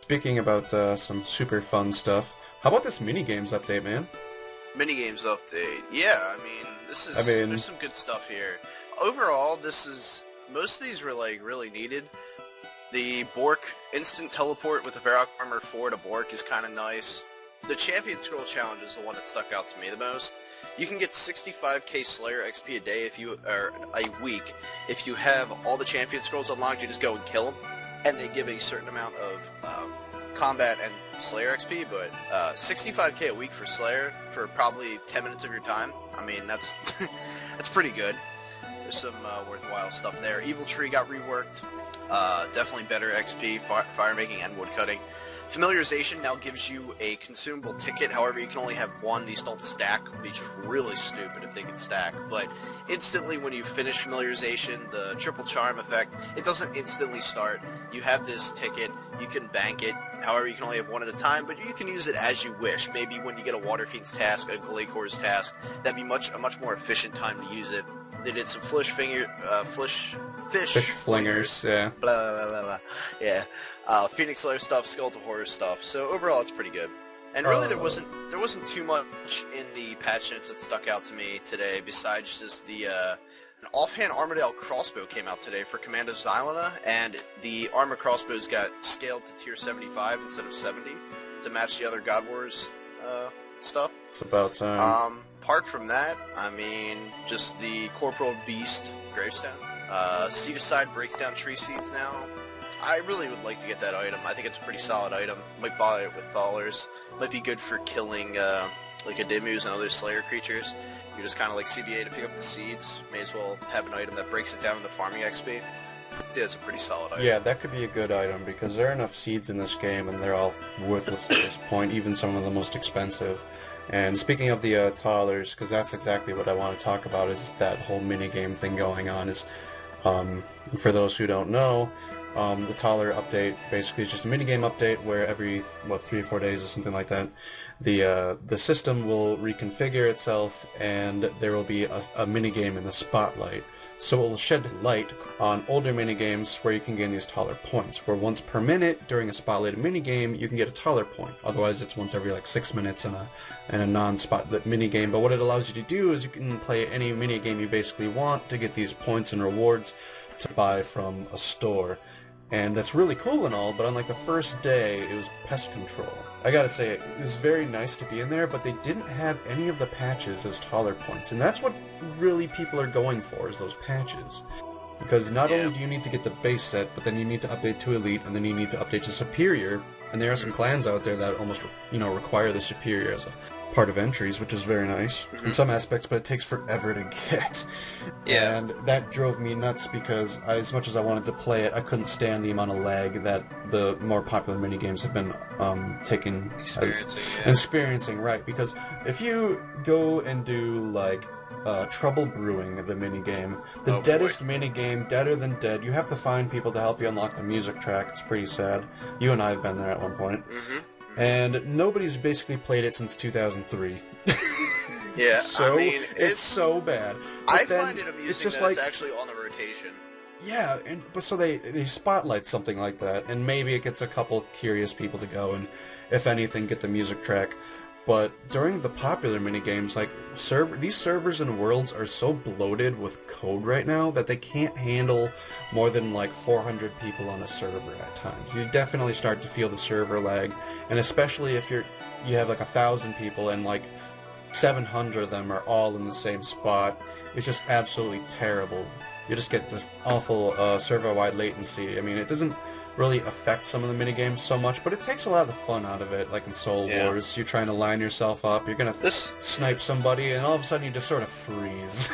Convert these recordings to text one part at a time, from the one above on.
Speaking about some super fun stuff, how about this minigames update, man? Minigames update. Yeah, I mean, I there's mean, some good stuff here. Overall, most of these were, like, really needed. The Bork instant teleport with the Varrock armor 4 to Bork is kind of nice. The Champion Scroll Challenge is the one that stuck out to me the most. You can get 65k Slayer XP a day or a week if you have all the Champion Scrolls unlocked. You just go and kill them, and they give a certain amount of combat and Slayer XP. But 65k a week for Slayer for probably 10 minutes of your time. I mean, that's that's pretty good. There's some worthwhile stuff there. Evil Tree got reworked. Definitely better XP, fire making, and wood cutting. Familiarization now gives you a consumable ticket. However, you can only have one. These don't stack. It would be just really stupid if they could stack. But instantly when you finish familiarization, the triple charm effect, it doesn't instantly start. You have this ticket. You can bank it. However, you can only have one at a time, but you can use it as you wish. Maybe when you get a Water Fiend's task, a Glacor's task, that'd be a much more efficient time to use it. They did some fish flingers, yeah. Blah, blah, blah, blah. Yeah. Phoenix Slayer stuff, Skeletal Horror stuff. So overall, it's pretty good. And really, there wasn't too much in the patch notes that stuck out to me today, besides just the an offhand Armadale crossbow came out today for Commando Xylena, and the armor crossbows got scaled to tier 75 instead of 70 to match the other God Wars stuff. It's about time. Apart from that, I mean, just the Corporal Beast gravestone. Seed Aside breaks down tree seeds now. I really would like to get that item. I think it's a pretty solid item. Might buy it with Thalers. Might be good for killing like Adimus and other Slayer creatures. You just kind of like CBA to pick up the seeds. May as well have an item that breaks it down into farming XP. Yeah, it's a pretty solid item. Yeah, that could be a good item, because there are enough seeds in this game, and they're all worthless at this point, even some of the most expensive. And speaking of the Thalers, because that's exactly what I want to talk about, is that whole minigame thing going on. Is for those who don't know, the Thaler update basically is just a minigame update where every 3 or 4 days or something like that, the system will reconfigure itself, and there will be a minigame in the spotlight. So it will shed light on older minigames where you can gain these Thaler points, where once per minute during a spotlighted minigame you can get a Thaler point. Otherwise it's once every like 6 minutes in a non-spotlit minigame. But what it allows you to do is you can play any minigame you basically want to get these points and rewards to buy from a store. And that's really cool and all, but on like the first day, it was pest control. I gotta say, it was very nice to be in there, but they didn't have any of the patches as Thaler points. And that's what really people are going for, is those patches. Because not only do you need to get the base set, but then you need to update to Elite, and then you need to update to Superior. And there are some clans out there that almost, require the Superior as a part of entries, which is very nice in some aspects, but it takes forever to get. Yeah. And that drove me nuts, because as much as I wanted to play it, I couldn't stand the amount of lag that the more popular minigames have been experiencing, right? Because if you go and do like Trouble Brewing, the minigame, the deadest minigame, deader than dead, you have to find people to help you unlock the music track. It's pretty sad. You and I have been there at one point. And nobody's basically played it since 2003. Yeah, so, I mean, it's so bad. I find it amusing it's just that like, it's actually on the rotation. Yeah, but so they spotlight something like that, and maybe it gets a couple curious people to go and, if anything, get the music track. But during the popular minigames, like, these servers and worlds are so bloated with code right now that they can't handle more than like 400 people on a server at times. You definitely start to feel the server lag, and especially if you have like 1,000 people and like 700 of them are all in the same spot. It's just absolutely terrible. You just get this awful server-wide latency. I mean, it doesn't really affect some of the minigames so much, but it takes a lot of the fun out of it. Like in Soul Wars, you're trying to line yourself up, you're gonna snipe somebody, and all of a sudden you just sort of freeze.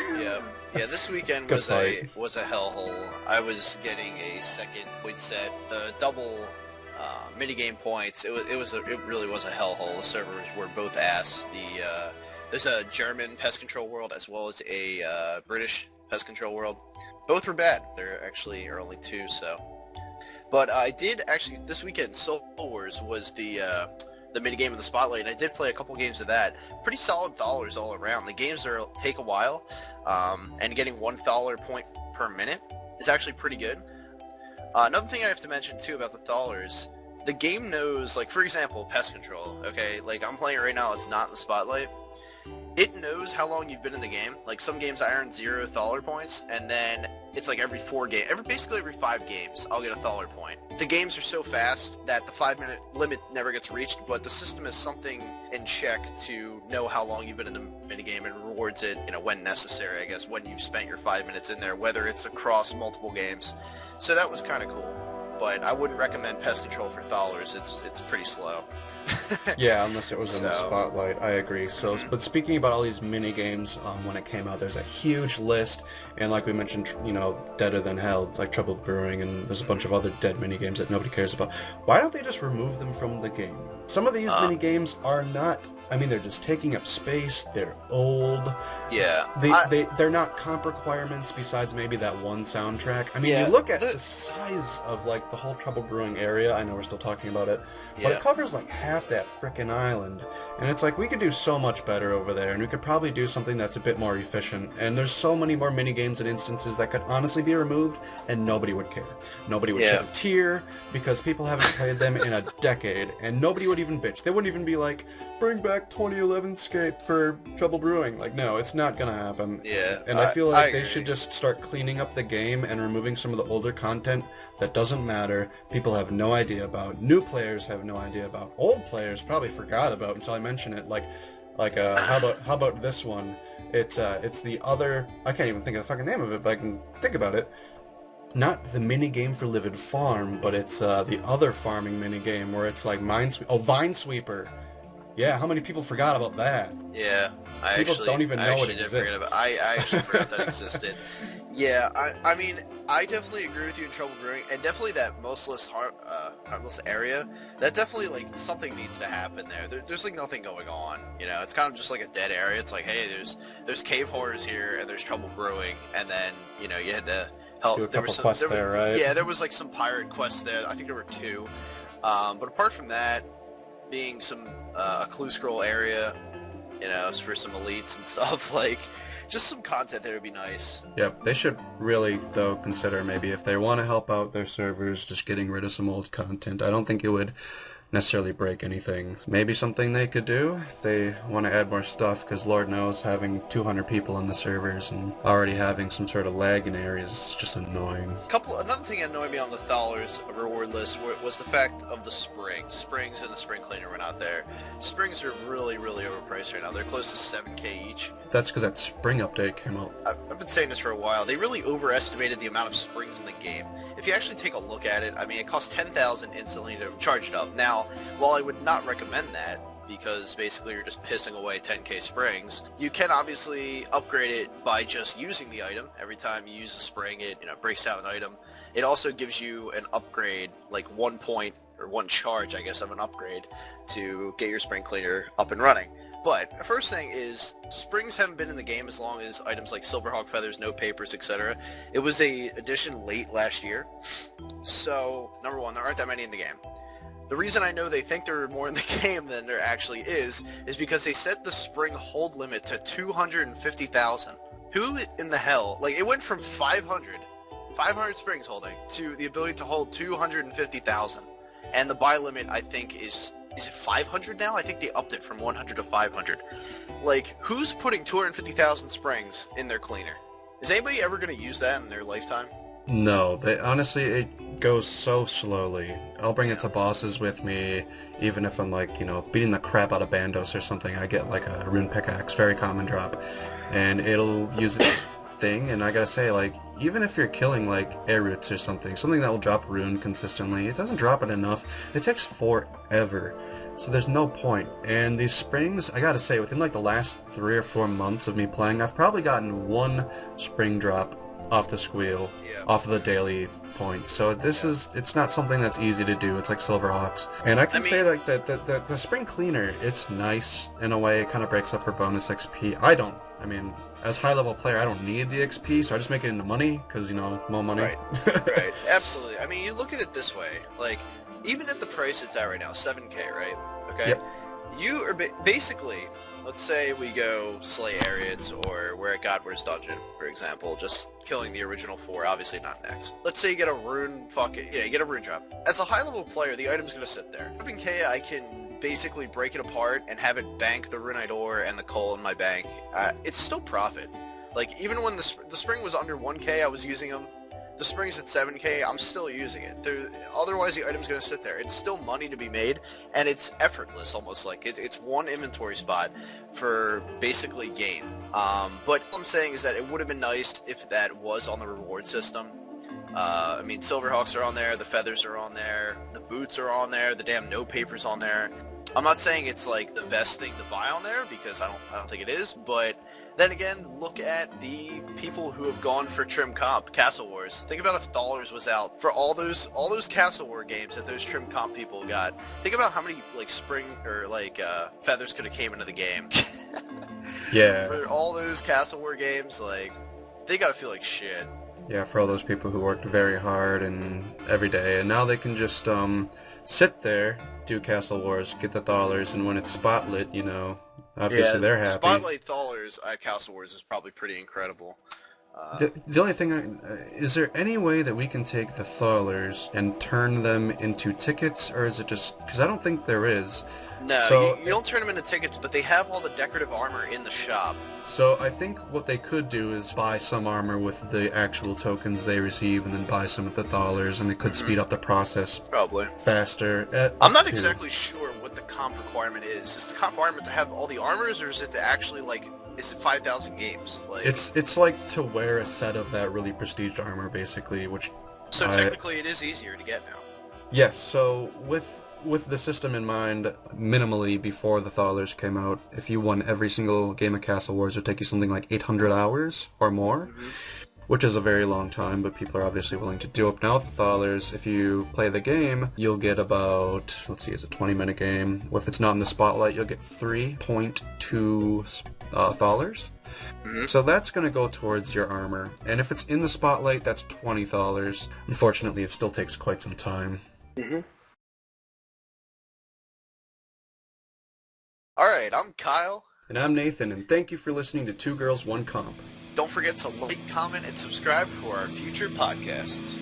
Yeah, this weekend was a hellhole. I was getting a second point set, the double minigame points. It really was a hellhole. The servers were both ass. There's a German pest control world as well as a British pest control world. Both were bad. There actually are only two, so. But I did actually, this weekend, Soul Wars was the minigame of the Spotlight, and I did play a couple games of that. Pretty solid Thalers all around. The games take a while, and getting 1 Thaler point per minute is actually pretty good. Another thing I have to mention too about the Thalers, the game knows, like for example, pest control. Okay, like I'm playing it right now, it's not in the spotlight. It knows how long you've been in the game. Like some games I earn 0 Thaler points, and then it's like every 4 games, basically every 5 games, I'll get a Thaler point. The games are so fast that the 5-minute limit never gets reached, but the system is something in check to know how long you've been in the minigame and rewards it, when necessary, I guess, when you've spent your 5 minutes in there, whether it's across multiple games. So that was kind of cool. But I wouldn't recommend pest control for Thalers. It's pretty slow. Yeah, unless it was in the spotlight. I agree. So, but speaking about all these mini games, when it came out, there's a huge list, and like we mentioned, Deader Than Hell, like Troubled Brewing, and there's a bunch of other dead mini games that nobody cares about. Why don't they just remove them from the game? Some of these mini games are not. I mean, they're just taking up space. They're old. Yeah. They're not comp requirements besides maybe that one soundtrack. I mean, you look at the size of, like, the whole Trouble Brewing area. I know we're still talking about it. But it covers, like, half that frickin' island. And it's like, we could do so much better over there. And we could probably do something that's a bit more efficient. And there's so many more mini-games and instances that could honestly be removed, and nobody would care. Nobody would shed a tear, because people haven't played them in a decade. And nobody would even bitch. They wouldn't even be like, bring back 2011 Scape for Trouble Brewing. Like, no, it's not gonna happen. Yeah. And I feel like they should just start cleaning up the game and removing some of the older content that doesn't matter. People have no idea about. New players have no idea about. Old players probably forgot about until I mention it. How about this one? It's the other. I can't even think of the fucking name of it, but I can think about it. Not the mini game for Livid Farm, but it's the other farming mini game where it's like Vinesweeper. Yeah, how many people forgot about that? Yeah, people don't even know it exists. I actually forgot that existed. Yeah, I mean, I definitely agree with you in Trouble Brewing, and definitely that harmless area. That definitely, like, something needs to happen there. There's like nothing going on. It's kind of just like a dead area. It's like, hey, there's cave horrors here, and there's Trouble Brewing, and then you had to help. Do a couple quests there, right? Yeah, there was like some pirate quests there. I think there were 2. But apart from that, being a clue scroll area, for some elites and stuff, like, just some content there would be nice. Yep, they should really, though, consider maybe if they want to help out their servers, just getting rid of some old content. I don't think it would necessarily break anything. Maybe something they could do if they want to add more stuff, because Lord knows having 200 people on the servers and already having some sort of lag in areas is just annoying. Another thing that annoyed me on the Thalers reward list was the fact of the springs. Springs and the spring cleaner were not there. Springs are really, really overpriced right now. They're close to 7K each. That's because that spring update came out. I've been saying this for a while. They really overestimated the amount of springs in the game. If you actually take a look at it, I mean, it costs 10,000 instantly to charge it up. Now, while I would not recommend that, because basically you're just pissing away 10k springs, you can obviously upgrade it by just using the item. Every time you use a spring, it breaks down an item. It also gives you an upgrade, like 1 point, or 1 charge, I guess, of an upgrade to get your spring cleaner up and running. But the first thing is, springs haven't been in the game as long as items like Silverhawk feathers, note papers, etc. It was a addition late last year. So, number one, there aren't that many in the game. The reason I know they think there are more in the game than there actually is because they set the spring hold limit to 250,000. Who in the hell? Like, it went from 500 springs holding to the ability to hold 250,000. And the buy limit, I think, is it 500 now? I think they upped it from 100 to 500. Like, who's putting 250,000 springs in their cleaner? Is anybody ever going to use that in their lifetime? No, honestly, it goes so slowly. I'll bring it to bosses with me, even if I'm like, beating the crap out of Bandos or something. I get like a rune pickaxe, very common drop, and it'll use this thing, and I gotta say, like, even if you're killing like air roots or something that will drop rune consistently, it doesn't drop it enough. It takes forever. So there's no point. And these springs, I gotta say, within like the last 3 or 4 months of me playing, I've probably gotten 1 spring drop off the squeal, off of the daily points. So it's not something that's easy to do. It's like Silverhawks. And I can say like that the spring cleaner, it's nice in a way. It kind of breaks up for bonus XP. I mean, as high level player, I don't need the XP, so I just make it into money, because, more money. Right, absolutely. I mean, you look at it this way, like, even at the price it's at right now, 7K, right? Okay? Yep. you are basically, let's say we go slay Ariads, or we're at Godware's Dungeon, for example, just killing the original 4, obviously not next. Let's say you get a rune, you get a rune drop. As a high-level player, the item's gonna sit there. Dropping K, I can basically break it apart and have it bank the Runite Ore and the coal in my bank. It's still profit. Like, even when the spring was under 1k, I was using them. The spring's at 7k, I'm still using it. Otherwise, the item's going to sit there. It's still money to be made, and it's effortless, almost like. It's one inventory spot for basically gain. But what I'm saying is that it would have been nice if that was on the reward system. I mean, Silverhawks are on there, the feathers are on there, the boots are on there, the damn note paper's on there. I'm not saying it's like the best thing to buy on there, because I don't think it is, but then again, look at the people who have gone for trim comp, Castle Wars. Think about if Thalers was out for all those Castle War games that those trim comp people got. Think about how many like spring or like feathers could have came into the game. Yeah. For all those Castle War games, like they gotta feel like shit. Yeah, for all those people who worked very hard and every day, and now they can just sit there, do Castle Wars, get the Thalers, and when it's spotlit, you know, obviously they're happy. Spotlight Thalers at Castle Wars is probably pretty incredible. The only thing, is there any way that we can take the Thalers and turn them into tickets, or is it just, because I don't think there is. No, so, you don't turn them into tickets, but they have all the decorative armor in the shop. So I think what they could do is buy some armor with the actual tokens they receive, and then buy some of the Thalers, and it could speed up the process. Probably. Faster. I'm not exactly sure what the comp requirement is. Is the comp requirement to have all the armors, or is it to actually, like, is it 5,000 games? Like, it's like to wear a set of that really prestiged armor, basically, which... So technically it is easier to get now. Yes, so with the system in mind, minimally before the Thalers came out, if you won every single game of Castle Wars, it would take you something like 800 hours or more, which is a very long time, but people are obviously willing to do it. Now with the Thalers, if you play the game, you'll get about, let's see, it's a 20-minute game. If it's not in the spotlight, you'll get 3.2 Thalers. So that's going to go towards your armor. And if it's in the spotlight, that's 20 Thalers. Unfortunately, it still takes quite some time. Alright, I'm Kyle. And I'm Nathan, and thank you for listening to Two Girls, One Comp. Don't forget to like, comment, and subscribe for our future podcasts.